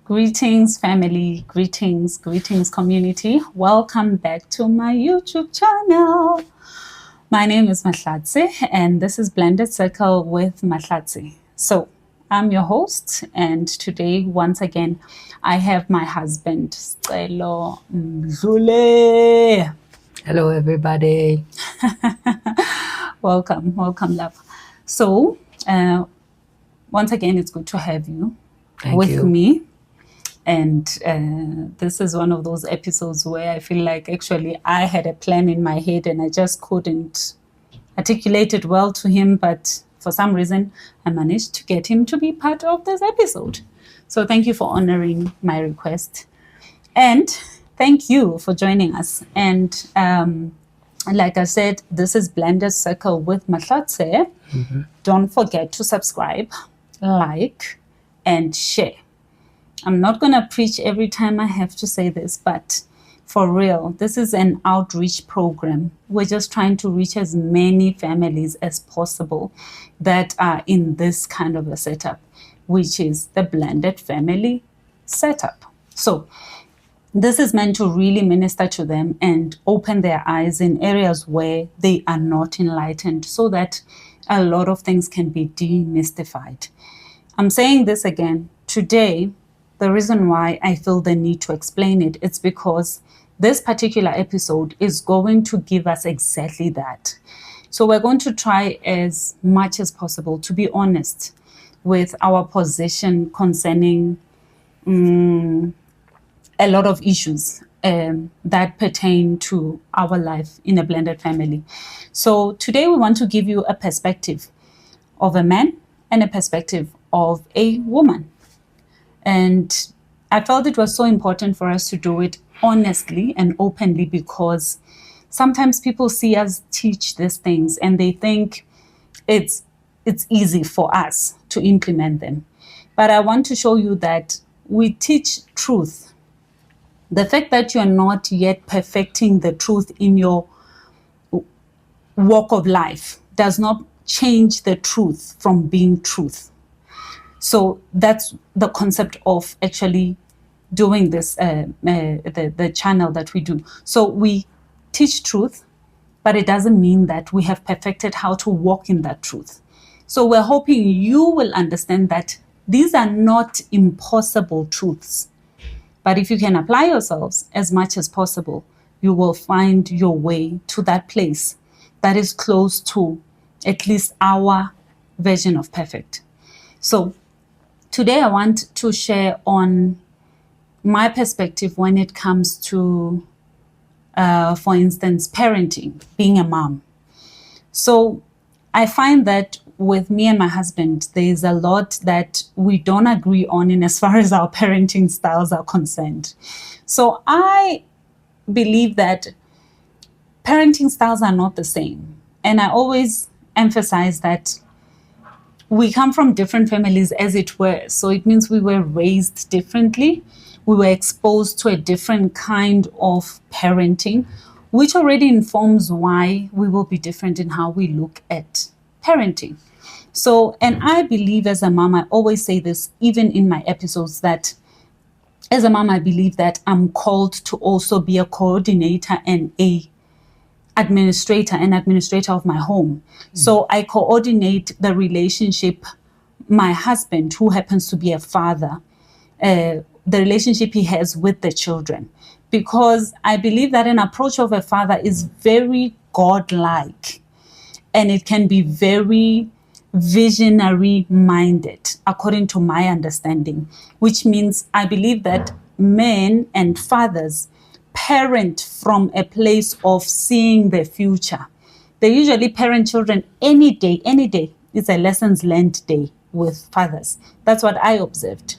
Greetings family, greetings community. Welcome back to my YouTube channel. My name is Mahlatse and this is Blended Circle with Mahlatse. So I'm your host, and today once again I have my husband Celo Mdlule. Hello everybody. Welcome love. So once again it's good to have you with me. And this is one of those episodes where I feel like actually I had a plan in my head and I just couldn't articulate it well to him. But for some reason, I managed to get him to be part of this episode. So thank you for honoring my request. And thank you for joining us. And like I said, this is Blended Circle with Mahlatse. Mm-hmm. Don't forget to subscribe, like, and share. I'm not going to preach every time I have to say this, but for real, this is an outreach program. We're just trying to reach as many families as possible that are in this kind of a setup, which is the blended family setup. So this is meant to really minister to them and open their eyes in areas where they are not enlightened, so that a lot of things can be demystified. I'm saying this again today. The reason why I feel the need to explain it, it's because this particular episode is going to give us exactly that. So we're going to try as much as possible to be honest with our position concerning a lot of issues that pertain to our life in a blended family. So today we want to give you a perspective of a man and a perspective of a woman. And I felt it was so important for us to do it honestly and openly, because sometimes people see us teach these things and they think it's easy for us to implement them. But I want to show you that we teach truth. The fact that you're not yet perfecting the truth in your walk of life does not change the truth from being truth. So that's the concept of actually doing this, the channel that we do. So we teach truth, but it doesn't mean that we have perfected how to walk in that truth. So we're hoping you will understand that these are not impossible truths. But if you can apply yourselves as much as possible, you will find your way to that place that is close to at least our version of perfect. So today I want to share on my perspective when it comes to, for instance, parenting, being a mom. So I find that with me and my husband, there's a lot that we don't agree on in as far as our parenting styles are concerned. So I believe that parenting styles are not the same. And I always emphasize that we come from different families, as it were. So it means we were raised differently. We were exposed to a different kind of parenting, which already informs why we will be different in how we look at parenting. So, and I believe as a mom, I always say this, even in my episodes, that as a mom, I believe that I'm called to also be a coordinator and an administrator of my home. So I coordinate the relationship, my husband, who happens to be a father, the relationship he has with the children. Because I believe that an approach of a father is very godlike, and it can be very visionary minded, according to my understanding, which means I believe that men and fathers parent from a place of seeing the future. They usually parent children any day. It's a lessons learned day with fathers. That's what I observed.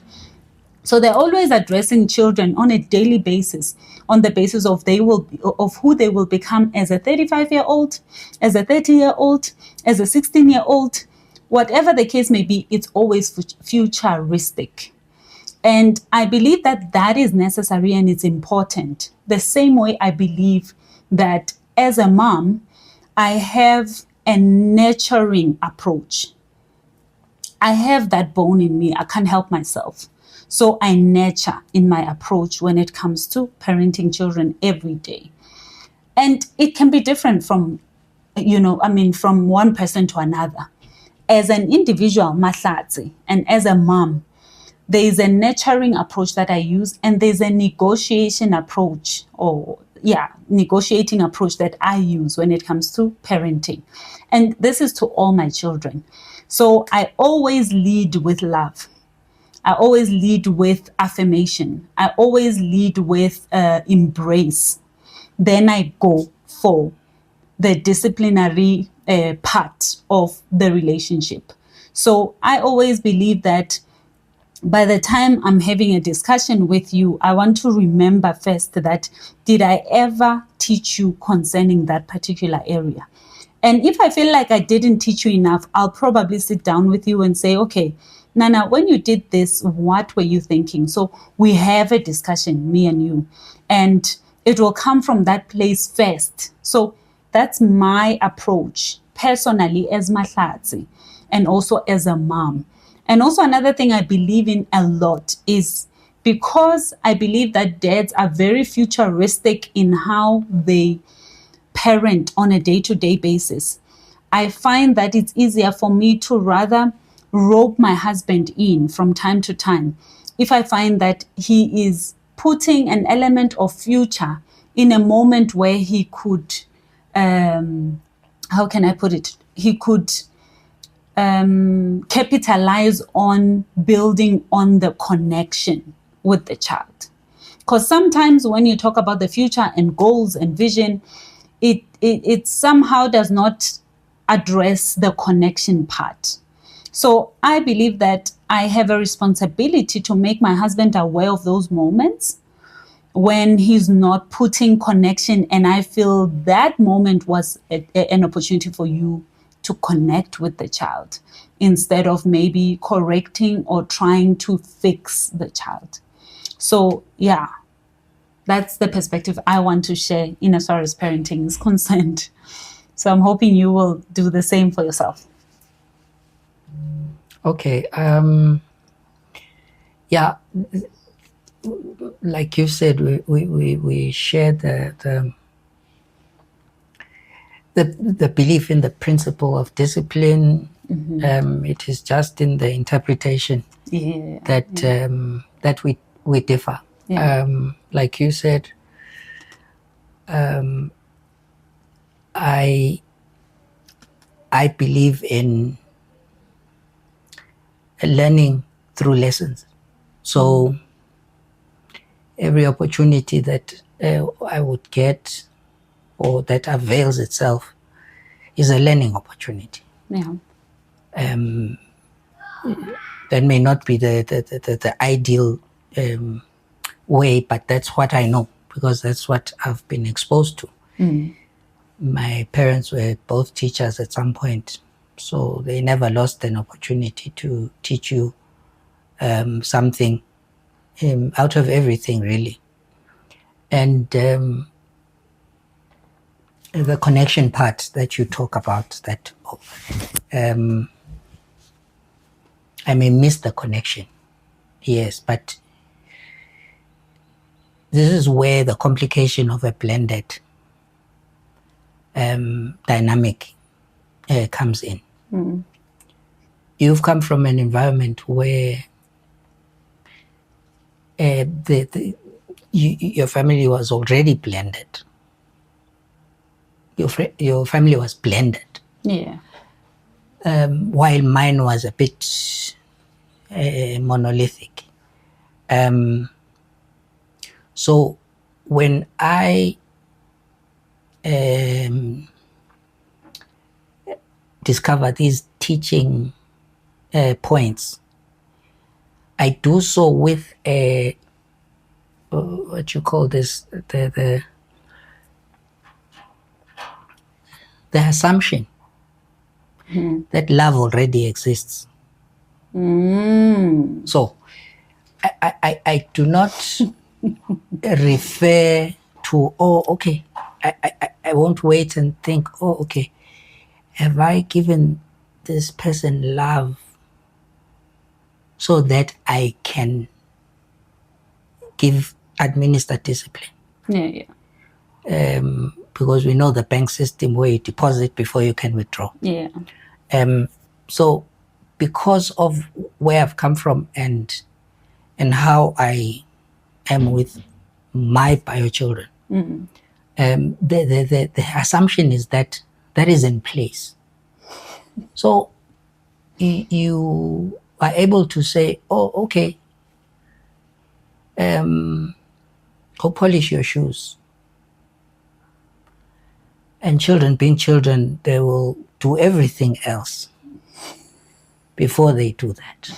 So they're always addressing children on a daily basis, on the basis of who they will become as a 35-year-old, as a 30-year-old, as a 16-year-old, whatever the case may be. It's always futuristic. And I believe that that is necessary and it's important. The same way I believe that as a mom, I have a nurturing approach. I have that bone in me. I can't help myself. So I nurture in my approach when it comes to parenting children every day. And it can be different from, from one person to another. As an individual, Mahlatsi, and as a mom, there is a nurturing approach that I use, and there's a negotiating approach that I use when it comes to parenting. And this is to all my children. So I always lead with love. I always lead with affirmation. I always lead with embrace. Then I go for the disciplinary part of the relationship. So I always believe that by the time I'm having a discussion with you, I want to remember first that, did I ever teach you concerning that particular area? And if I feel like I didn't teach you enough, I'll probably sit down with you and say, okay, Nana, when you did this, what were you thinking? So we have a discussion, me and you, and it will come from that place first. So that's my approach personally as Mahlatsi and also as a mom. And also another thing I believe in a lot is, because I believe that dads are very futuristic in how they parent on a day-to-day basis, I find that it's easier for me to rather rope my husband in from time to time if I find that he is putting an element of future in a moment where he could, how can I put it? He could capitalize on building on the connection with the child. Because sometimes when you talk about the future and goals and vision, it somehow does not address the connection part. So I believe that I have a responsibility to make my husband aware of those moments when he's not putting connection, and I feel that moment was an opportunity for you to connect with the child instead of maybe correcting or trying to fix the child. So yeah, that's the perspective I want to share in as far as parenting is concerned. So I'm hoping you will do the same for yourself. Okay. Yeah, like you said, we share the belief in the principle of discipline. Mm-hmm. It is just in the interpretation that we differ. Yeah. Like you said, I believe in learning through lessons. So every opportunity that I would get or that avails itself is a learning opportunity. Yeah. That may not be the ideal way, but that's what I know, because that's what I've been exposed to. Mm. My parents were both teachers at some point, so they never lost an opportunity to teach you something out of everything, really. And the connection part that you talk about, that I may miss the connection, yes, but this is where the complication of a blended dynamic comes in. Mm. You've come from an environment where your family was already blended. Your family was blended. Yeah. While mine was a bit monolithic. So when I discover these teaching points, I do so with a what you call this, the assumption that love already exists. So I do not refer to, oh, okay, I won't wait and think, oh, okay, have I given this person love so that I can administer discipline? Yeah, yeah. Because we know the bank system where you deposit before you can withdraw. Yeah. So because of where I've come from and how I am with my bio children, the assumption is that is in place. So you are able to say, oh, okay, go polish your shoes. And children, being children, they will do everything else before they do that.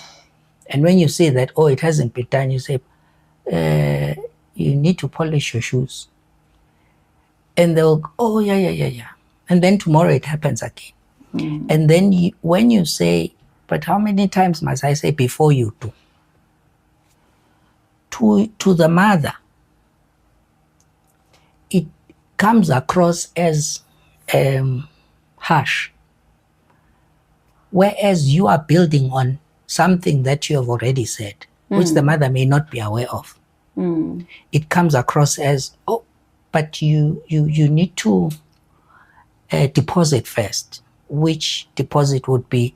And when you say that, oh, it hasn't been done, you say, you need to polish your shoes. And they'll go, oh, yeah. And then tomorrow it happens again. And then when you say, but how many times must I say before you do? To the mother, it comes across as harsh, whereas you are building on something that you have already said, which the mother may not be aware of. It comes across as, oh, but you need to deposit first, which deposit would be,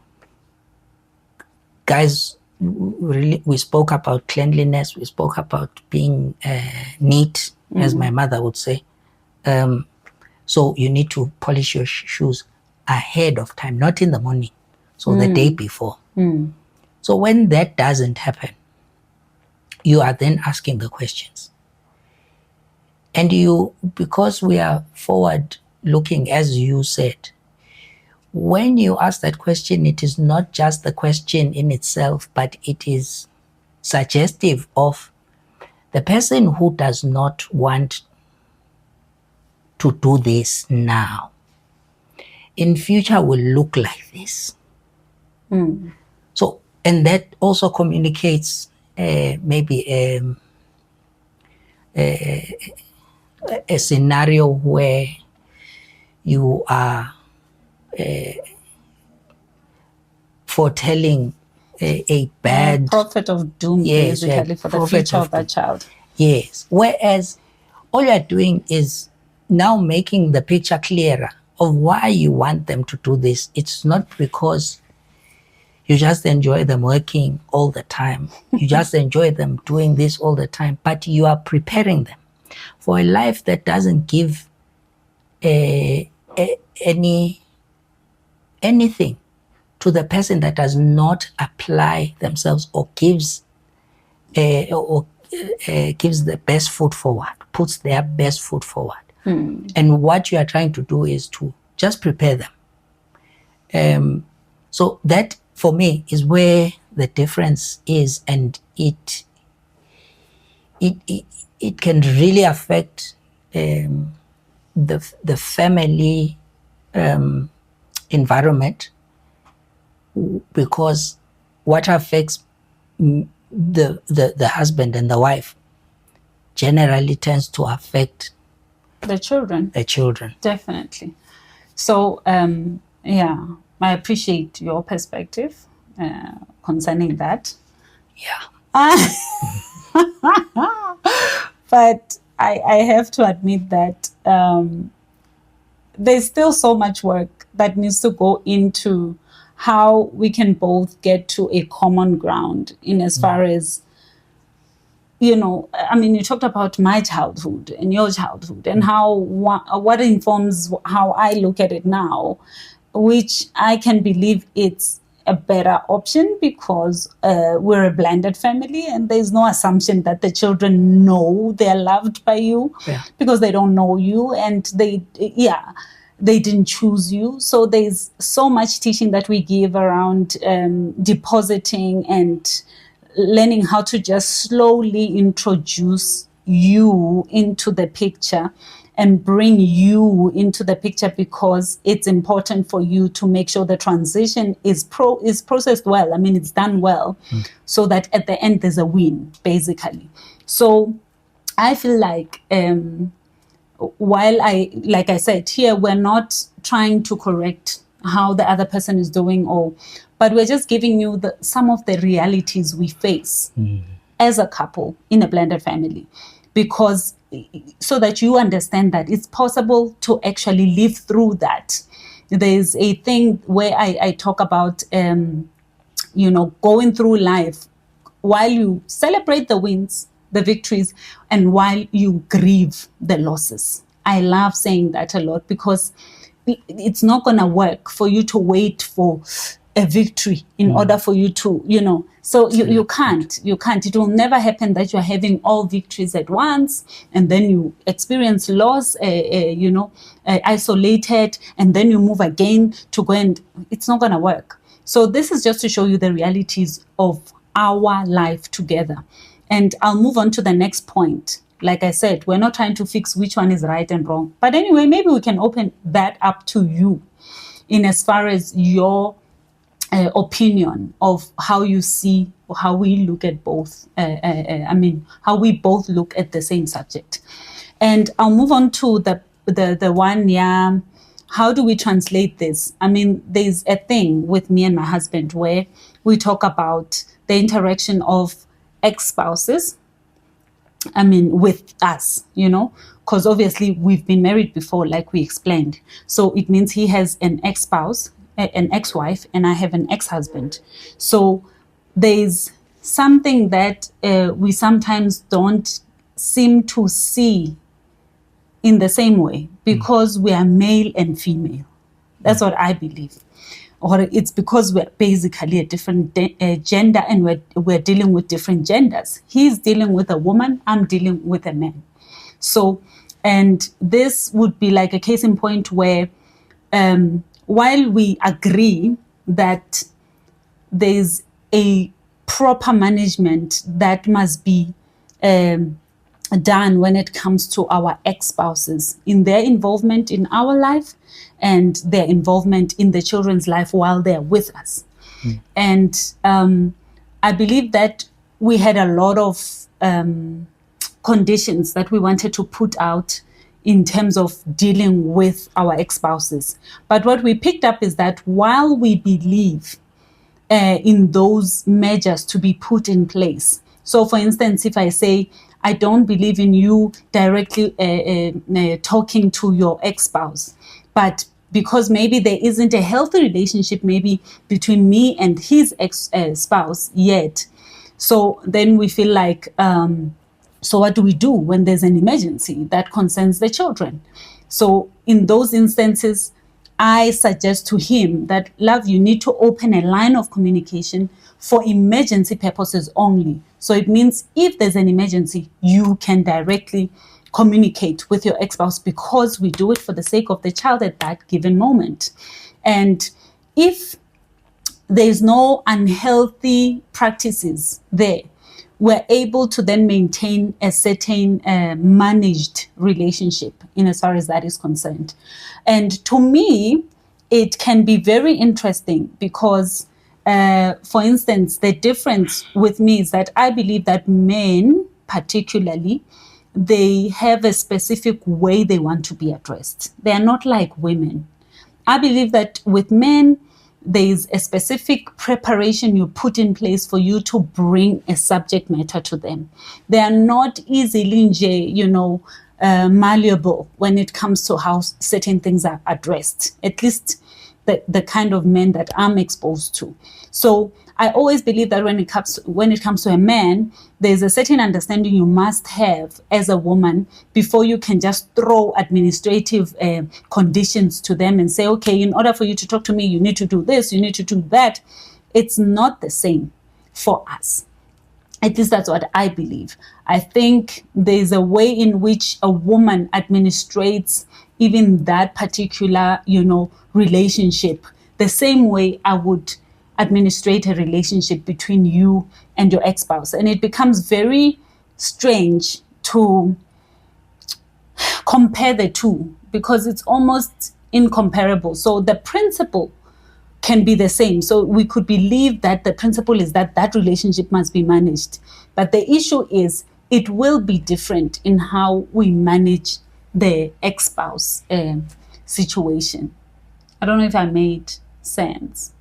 guys, really, we spoke about cleanliness, we spoke about being neat, as my mother would say. So you need to polish your shoes ahead of time, not in the morning, so the day before. So when that doesn't happen, you are then asking the questions. And because we are forward looking, as you said, when you ask that question, it is not just the question in itself, but it is suggestive of the person who does not want to do this now, in future will look like this. So, and that also communicates maybe a scenario where you are foretelling a bad prophet of doom, yes, basically, for the future of that child. Yes. Whereas all you're doing is now making the picture clearer of why you want them to do this. It's not because you just enjoy them working all the time. You just enjoy them doing this all the time, but you are preparing them for a life that doesn't give anything to the person that does not apply themselves or gives the best foot forward, puts their best foot forward. And what you are trying to do is to just prepare them. So that, for me, is where the difference is, and it can really affect the family environment, because what affects the husband and the wife generally tends to affect the children. Definitely. So, yeah, I appreciate your perspective concerning that. Yeah. But I have to admit that there's still so much work that needs to go into how we can both get to a common ground in as far as, you know, I mean, you talked about my childhood and your childhood and how what informs how I look at it now, which I can believe it's a better option because we're a blended family and there's no assumption that the children know they're loved by you because they don't know you and they didn't choose you. So there's so much teaching that we give around depositing and learning how to just slowly introduce you into the picture and bring you into the picture, because it's important for you to make sure the transition is processed well. I mean, it's done well, so that at the end there's a win, basically. So I feel like while like I said here, we're not trying to correct how the other person is doing, but we're just giving you some of the realities we face as a couple in a blended family, because so that you understand that it's possible to actually live through that. There's a thing where I talk about, going through life while you celebrate the wins, the victories, and while you grieve the losses. I love saying that a lot, because it's not going to work for you to wait for a victory in order for you to, so you can't. It will never happen that you're having all victories at once and then you experience loss, isolated, and then you move again to go, and it's not going to work. So this is just to show you the realities of our life together. And I'll move on to the next point. Like I said, we're not trying to fix which one is right and wrong. But anyway, maybe we can open that up to you in as far as your opinion of how you see, or how we look at both. How we both look at the same subject. And I'll move on to the one, how do we translate this? I mean, there's a thing with me and my husband where we talk about the interaction of ex-spouses, with us, because obviously we've been married before, like we explained. So it means he has an ex-spouse, an ex-wife, and I have an ex-husband. So there's something that we sometimes don't seem to see in the same way, because we are male and female. That's what I believe. Or it's because we're basically a different gender, and we're dealing with different genders. He's dealing with a woman, I'm dealing with a man. So, and this would be like a case in point where while we agree that there's a proper management that must be done when it comes to our ex-spouses in their involvement in our life and their involvement in the children's life while they're with us. And I believe that we had a lot of conditions that we wanted to put out in terms of dealing with our ex-spouses. But what we picked up is that while we believe in those measures to be put in place, so for instance, if I say, I don't believe in you directly talking to your ex-spouse, but because maybe there isn't a healthy relationship maybe between me and his ex-spouse yet. So then we feel like, so what do we do when there's an emergency that concerns the children? So in those instances, I suggest to him that, love, you need to open a line of communication for emergency purposes only. So it means if there's an emergency, you can directly communicate with your ex-spouse, because we do it for the sake of the child at that given moment. And if there's no unhealthy practices there, we're able to then maintain a certain managed relationship in as far as that is concerned. And to me, it can be very interesting because, for instance, the difference with me is that I believe that men, particularly, they have a specific way they want to be addressed. They are not like women. I believe that with men, there is a specific preparation you put in place for you to bring a subject matter to them. They are not easily, malleable when it comes to how certain things are addressed, at least the kind of men that I'm exposed to. So I always believe that when it comes to a man, there's a certain understanding you must have as a woman before you can just throw administrative conditions to them and say, okay, in order for you to talk to me, you need to do this, you need to do that. It's not the same for us. At least that's what I believe. I think there's a way in which a woman administrates even that particular, relationship, the same way I administrate a relationship between you and your ex-spouse. And it becomes very strange to compare the two because it's almost incomparable. So the principle can be the same. So we could believe that the principle is that that relationship must be managed. But the issue is it will be different in how we manage the ex-spouse situation. I don't know if I made sense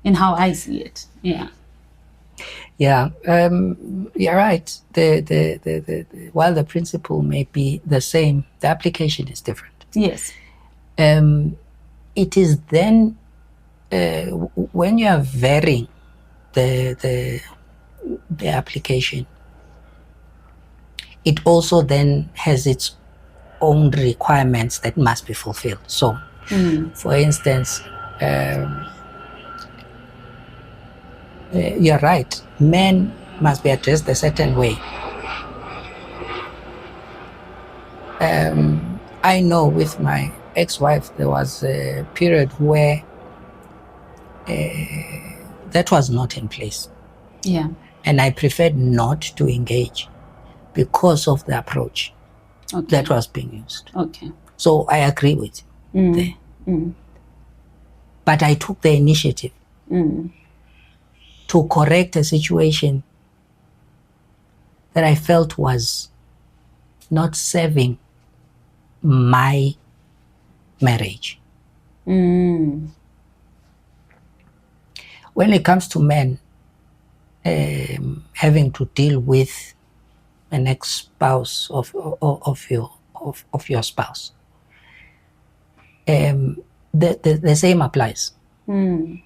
in how I see it. Yeah. Yeah, you're right. While the principle may be the same, the application is different. Yes. It is then when you are varying the application, it also then has its own requirements that must be fulfilled. So, for instance, you're right, men must be addressed a certain way. I know with my ex-wife, there was a period where that was not in place. Yeah. And I preferred not to engage because of the approach that was being used. Okay. So I agree with you there. But I took the initiative to correct a situation that I felt was not serving my marriage. When it comes to men having to deal with an ex-spouse of your spouse, the same applies. You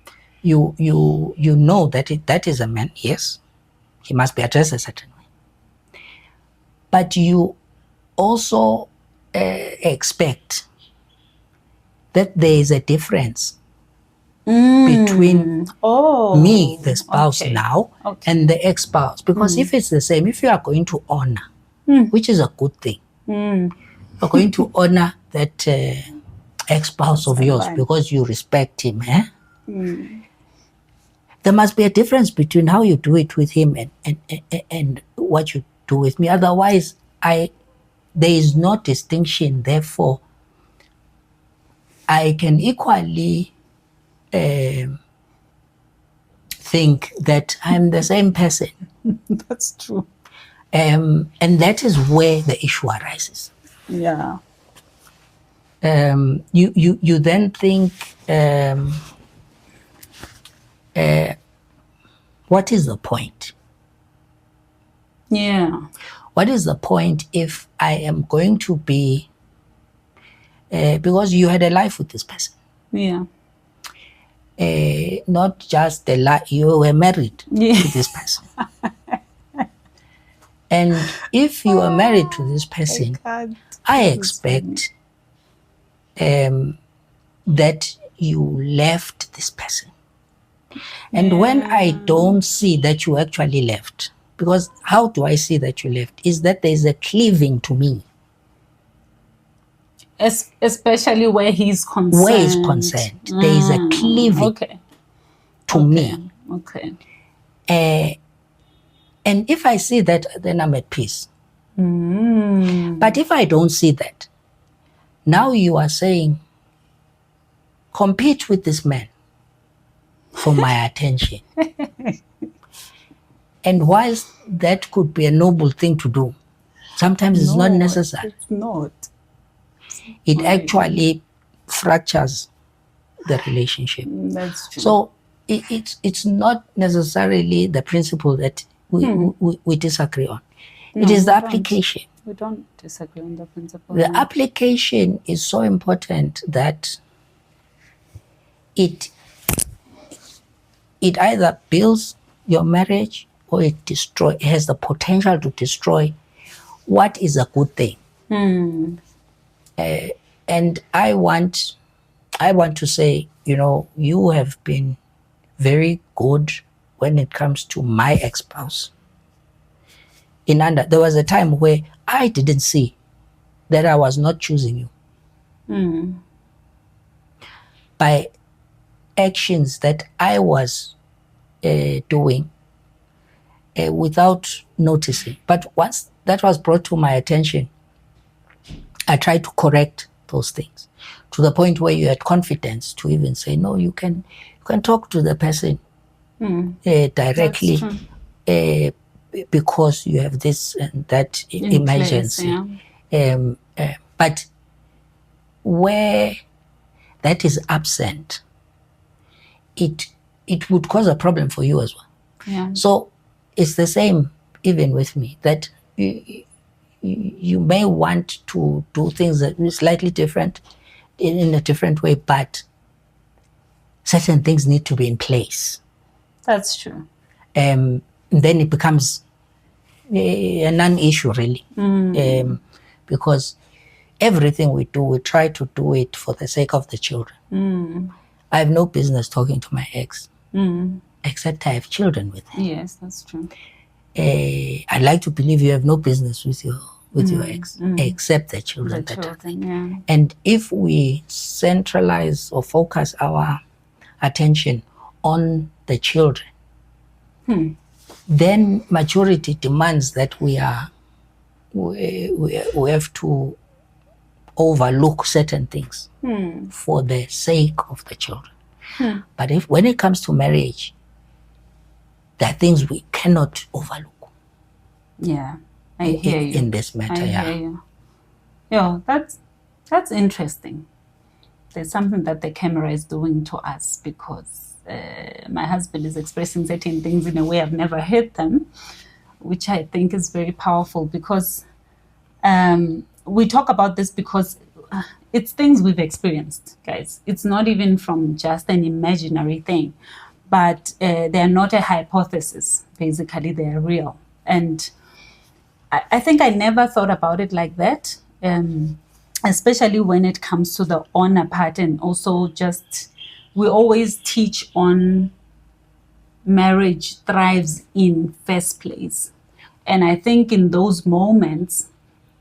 know that is a man, yes, he must be addressed a certain way. But you also expect that there is a difference between me, the spouse now, and the ex-spouse. Because if it's the same, if you are going to honor, which is a good thing, you're going to honor that ex-spouse of yours because you respect him, there must be a difference between how you do it with him and what you do with me. Otherwise, there is no distinction. Therefore, I can equally think that I'm the same person. That's true. And that is where the issue arises. Yeah. You then think, what is the point? Yeah. What is the point if I am going to be, because you had a life with this person. Yeah. Not just the life, you were married to this person. And if you are married to this person, I expect that you left this person. And when I don't see that you actually left, because how do I see that you left? Is that there is a cleaving to me. Especially where he's concerned. Where he's concerned. There is a cleaving to me. Okay. And if I see that, then I'm at peace. But if I don't see that, now you are saying, compete with this man for my attention. And whilst that could be a noble thing to do, sometimes it's not necessary. It's not. It actually fractures the relationship. That's true. So it's not necessarily the principle that we disagree on. It is the application. We don't disagree on the principle. The application is so important that it either builds your marriage or it has the potential to destroy what is a good thing. And I want to say, you have been very good when it comes to my ex-spouse. There was a time where I didn't see that I was not choosing you. By actions that I was doing without noticing. But once that was brought to my attention, I tried to correct those things to the point where you had confidence to even say, no, you can talk to the person directly because you have this and that emergency. Place, but where that is absent, it would cause a problem for you as well. Yeah. So it's the same even with me, that you may want to do things that are slightly different in a different way, but certain things need to be in place. That's true. Then it becomes a non-issue, really. Because everything we do, we try to do it for the sake of the children. I have no business talking to my ex, except I have children with her. Yes, that's true. I'd like to believe you have no business with your ex, except the children. Yeah. And if we centralize or focus our attention on the children, then maturity demands that we have to overlook certain things for the sake of the children. But when it comes to marriage, there are things we cannot overlook. Yeah, I hear you. In this matter, hear you. Yeah, that's interesting. There's something that the camera is doing to us, because my husband is expressing certain things in a way I've never heard them, which I think is very powerful, because we talk about this because it's things we've experienced, guys. It's not even from just an imaginary thing, but they're not a hypothesis. Basically, they're real. And I think I never thought about it like that, especially when it comes to the honor part. And also just, we always teach on marriage thrives in first place. And I think in those moments,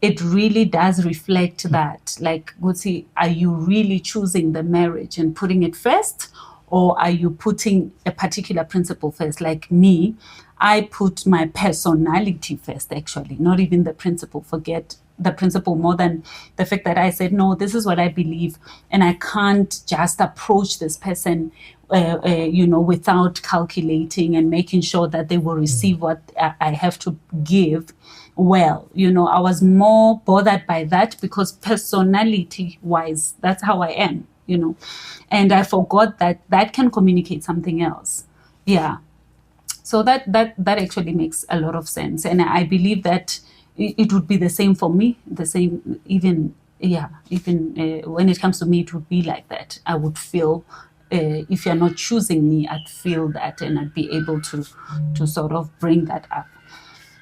it really does reflect that. Like, Gutsi, are you really choosing the marriage and putting it first? Or are you putting a particular principle first? Like me, I put my personality first, actually, not even the principle. Forget the principle, more than the fact that I said, no, this is what I believe, and I can't just approach this person without calculating and making sure that they will receive what I have to give. Well, I was more bothered by that, because personality wise, that's how I am, and I forgot that can communicate something else. Yeah. So that actually makes a lot of sense. And I believe that it would be the same for me, the same, even when it comes to me, it would be like that. I would feel, if you're not choosing me, I'd feel that, and I'd be able to sort of bring that up.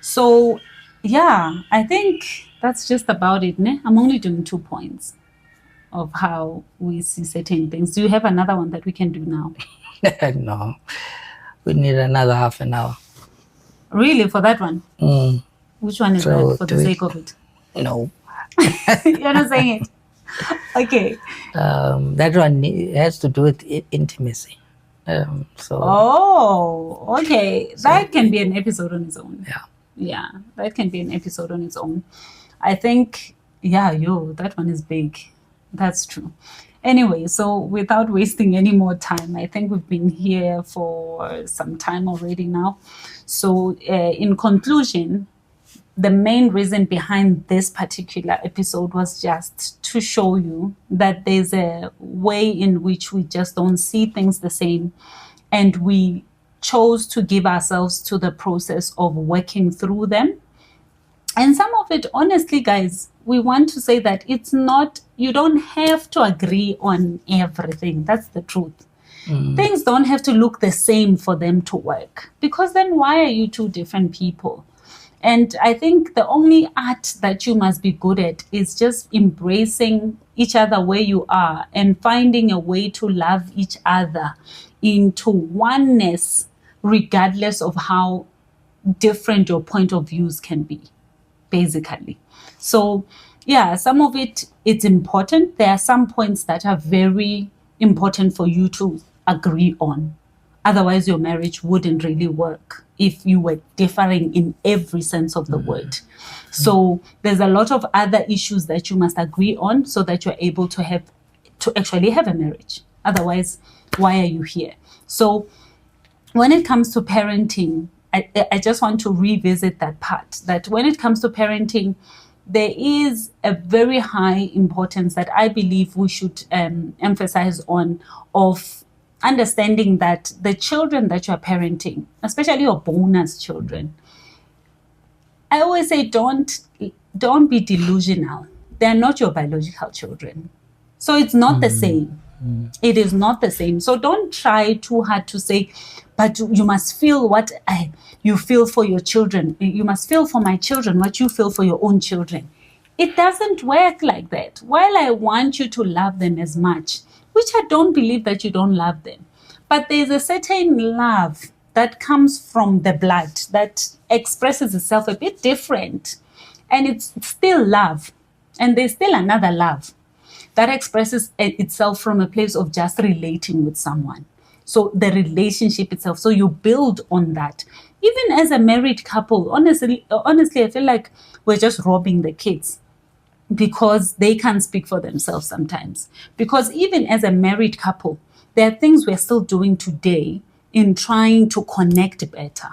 So, yeah, I think that's just about it. Ne? I'm only doing 2 points of how we see certain things. Do you have another one that we can do now? No, we need another half an hour. Really, for that one? Which one is that, for the sake of it? No. You're not saying it? Okay. That one has to do with intimacy. Oh, okay. That can be an episode on its own. Yeah, that can be an episode on its own. I think, that one is big. That's true. Anyway, so without wasting any more time, I think we've been here for some time already now. So in conclusion, the main reason behind this particular episode was just to show you that there's a way in which we just don't see things the same, and we chose to give ourselves to the process of working through them. And some of it, honestly, guys, we want to say that it's not, you don't have to agree on everything. That's the truth. Things don't have to look the same for them to work, because then why are you two different people? And I think the only art that you must be good at is just embracing each other where you are and finding a way to love each other into oneness, regardless of how different your point of views can be, basically. So, some of it's important. There are some points that are very important for you to agree on. Otherwise, your marriage wouldn't really work if you were differing in every sense of the word. So there's a lot of other issues that you must agree on so that you're able to actually have a marriage. Otherwise, why are you here? So when it comes to parenting, I just want to revisit that part, that when it comes to parenting, there is a very high importance that I believe we should emphasize on, of understanding that the children that you're parenting, especially your bonus children, I always say don't be delusional. They're not your biological children. So it's not the same. It is not the same. So don't try too hard to say, but you must feel what you feel for your children. You must feel for my children what you feel for your own children. It doesn't work like that. While I want you to love them as much, which I don't believe that you don't love them, but there's a certain love that comes from the blood that expresses itself a bit different. And it's still love. And there's still another love that expresses itself from a place of just relating with someone. So the relationship itself. So you build on that. Even as a married couple, honestly, I feel like we're just robbing the kids because they can't speak for themselves sometimes. Because even as a married couple, there are things we're still doing today in trying to connect better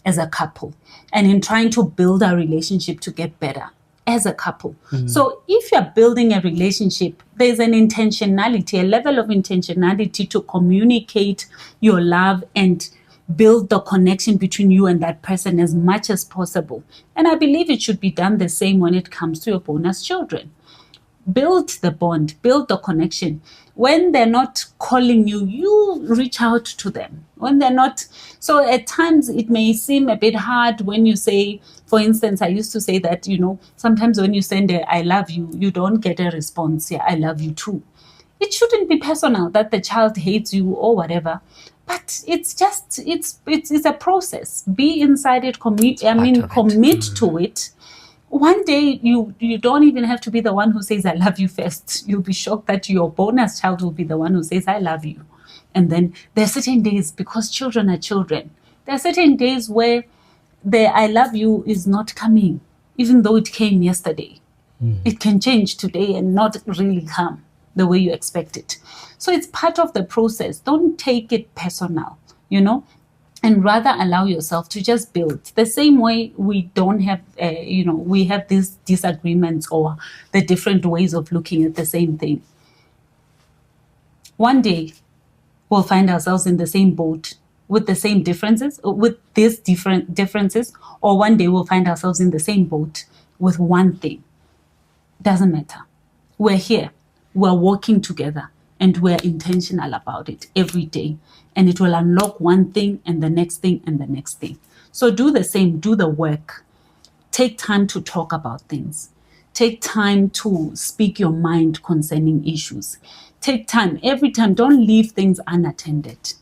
as a couple and in trying to build our relationship to get better as a couple. So if you're building a relationship, there's an intentionality, a level of intentionality to communicate your love and build the connection between you and that person as much as possible. And I believe it should be done the same when it comes to your bonus children. Build the bond, build the connection. When they're not calling you, you reach out to them. When they're not, so at times it may seem a bit hard when you say, for instance, I used to say that, sometimes when you send a I love you, you don't get a response. Yeah, I love you too. It shouldn't be personal that the child hates you or whatever. But it's just, it's a process. Be inside it, commit to it. One day, you don't even have to be the one who says, I love you first. You'll be shocked that your bonus child will be the one who says, I love you. And then there are certain days, because children are children, there are certain days where the I love you is not coming, even though it came yesterday. It can change today and not really come the way you expect it. So it's part of the process. Don't take it personal, and rather allow yourself to just build. The same way we don't have, we have these disagreements or the different ways of looking at the same thing. One day, we'll find ourselves in the same boat with the same differences, with these different differences, or one day we'll find ourselves in the same boat with one thing. Doesn't matter. We're here. We're working together. And we're intentional about it every day. And it will unlock one thing and the next thing and the next thing. So do the same, do the work. Take time to talk about things. Take time to speak your mind concerning issues. Take time, every time, don't leave things unattended.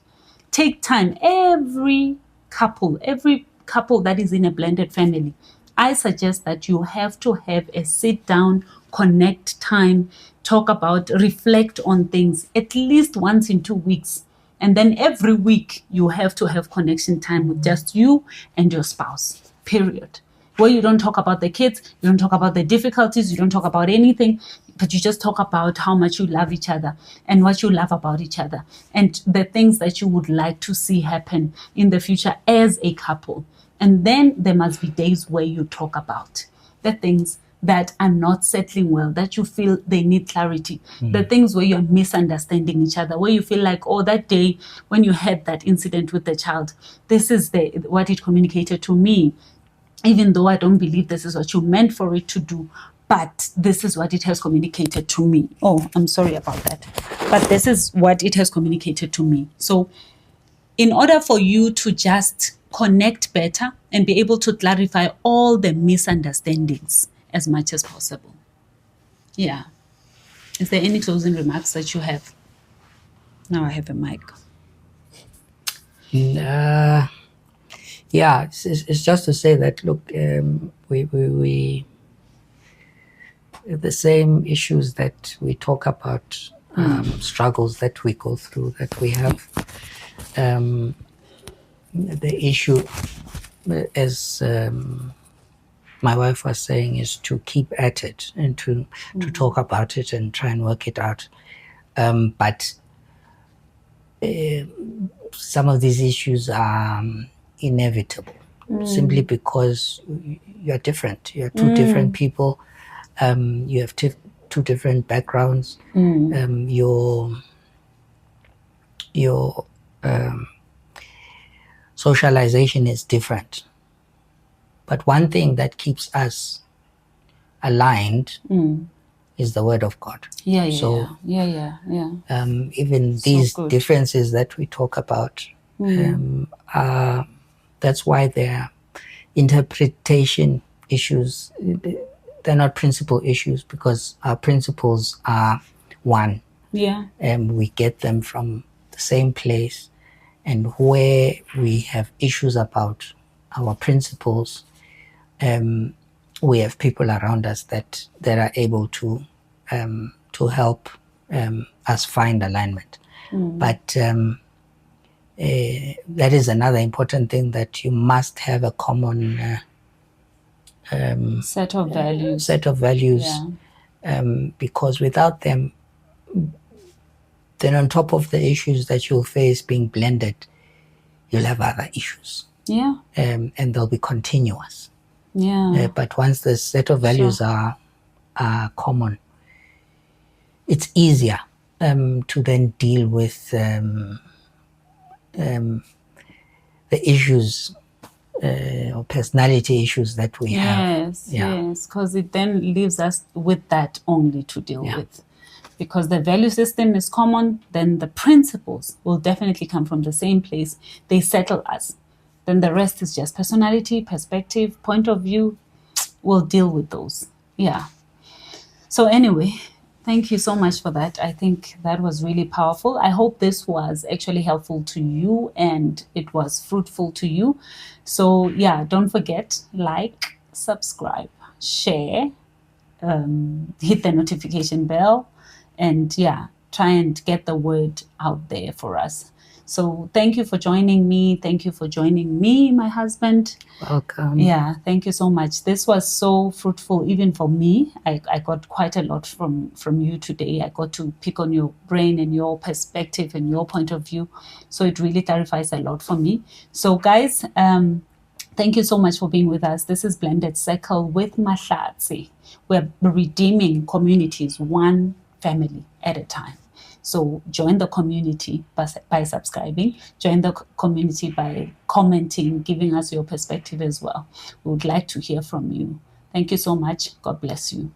Take time, every couple that is in a blended family, I suggest that you have to have a sit down, connect time, talk about, reflect on things at least once in 2 weeks. And then every week you have to have connection time with just you and your spouse, period. Where you don't talk about the kids, you don't talk about the difficulties, you don't talk about anything, but you just talk about how much you love each other and what you love about each other and the things that you would like to see happen in the future as a couple. And then there must be days where you talk about the things that are not settling well, that you feel they need clarity, the things where you're misunderstanding each other, where you feel like, oh, that day when you had that incident with the child, this is what it communicated to me, even though I don't believe this is what you meant for it to do, but this is what it has communicated to me. Oh, I'm sorry about that. But this is what it has communicated to me. So in order for you to just connect better and be able to clarify all the misunderstandings as much as possible. Yeah. Is there any closing remarks that you have? Now I have a mic. Yeah, it's just to say that, look, we the same issues that we talk about struggles that we go through, that we have. The issue, as my wife was saying, is to keep at it and to talk about it and try and work it out. But some of these issues are inevitable, simply because you're different. You're two different people. You have two different backgrounds. Your socialization is different. But one thing that keeps us aligned is the Word of God. Even these good. differences that we talk about, that's why they're interpretation issues. They're not principle issues, because our principles are one. We get them from the same place. And where we have issues about our principles, we have people around us that are able to help us find alignment. But that is another important thing, that you must have a common set of values. Because without them, then on top of the issues that you'll face being blended, you'll have other issues. And they'll be continuous. But once the set of values are common, it's easier to then deal with the issues or personality issues that we have. Yes, because it then leaves us with that only to deal with. Because the value system is common, then the principles will definitely come from the same place. They settle us. Then the rest is just personality, perspective, point of view. We'll deal with those. So anyway, thank you so much for that. I think that was really powerful. I hope this was actually helpful to you and it was fruitful to you. So don't forget, like, subscribe, share, hit the notification bell, and try and get the word out there for us. So thank you for joining me. Thank you for joining me, my husband. Welcome. Thank you so much. This was so fruitful, even for me. I got quite a lot from you today. I got to pick on your brain and your perspective and your point of view. So it really clarifies a lot for me. So guys, thank you so much for being with us. This is Blended Circle with Mahlatsi. We're redeeming communities one family at a time. So join the community by subscribing, join the community by commenting, giving us your perspective as well. We would like to hear from you. Thank you so much. God bless you.